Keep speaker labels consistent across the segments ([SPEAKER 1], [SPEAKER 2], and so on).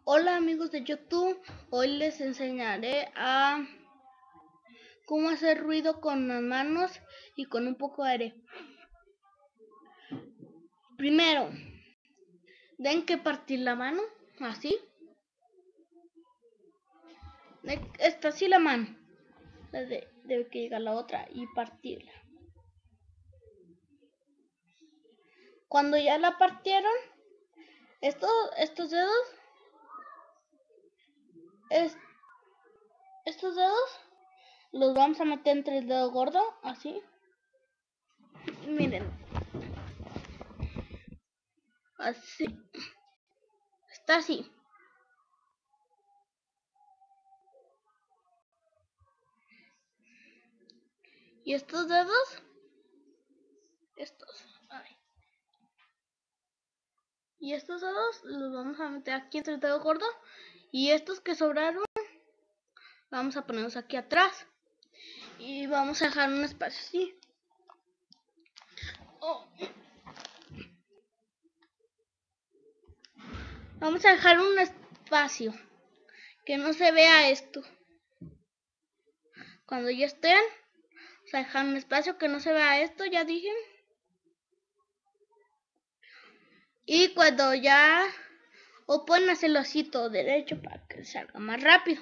[SPEAKER 1] Hola amigos de YouTube, hoy les enseñaré a cómo hacer ruido con las manos y con un poco de aire. Primero, den que partir la mano, así. Esta así la mano, debe que llegar la otra y partirla. Cuando ya la partieron, estos dedos, estos dedos los vamos a meter entre el dedo gordo, así. Miren, así, está así. Y estos dedos, y estos dedos los vamos a meter aquí entre el dedo gordo. Y estos que sobraron, vamos a ponerlos aquí atrás. Y vamos a dejar un espacio así. Vamos a dejar un espacio que no se vea esto. Cuando ya estén, vamos a dejar un espacio que no se vea esto, ya dije. Y cuando ya, o pueden hacerlo así todo derecho para que salga más rápido.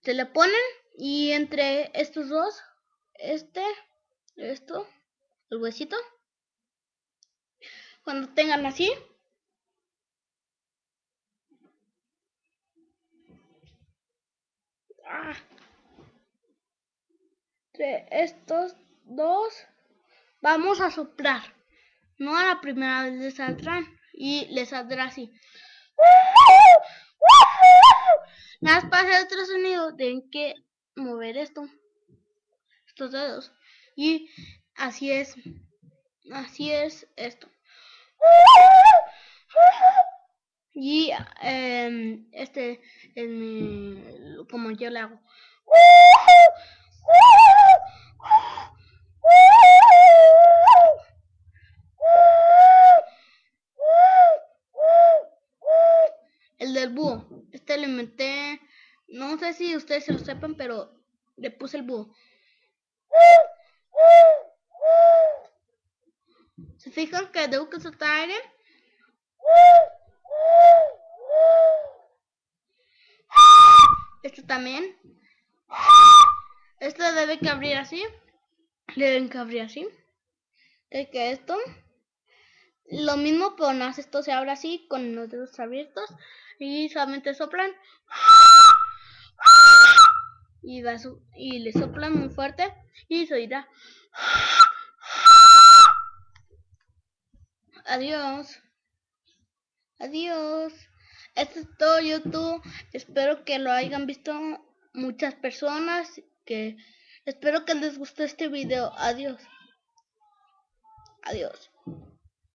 [SPEAKER 1] Se le ponen y entre estos dos, esto, el huesito, cuando tengan así, entre estos dos vamos a soplar. No a la primera vez les saldrán y les saldrá así. Nada más para hacer otro sonido tienen que mover estos dedos. Y así es esto. Y como yo le hago. El del búho, le inventé, no sé si ustedes se lo sepan, pero le puse el búho. ¿Se fijan que debo que soltar aire? Esto también. Esto debe que abrir así. Deben que abrir así. Es que esto. Lo mismo, pero no, esto se abre así con los dedos abiertos y solamente soplan. Y le soplan muy fuerte y se oirá. Adiós. Adiós. Esto es todo YouTube. Espero que lo hayan visto muchas personas. Espero que les guste este video. Adiós. Adiós.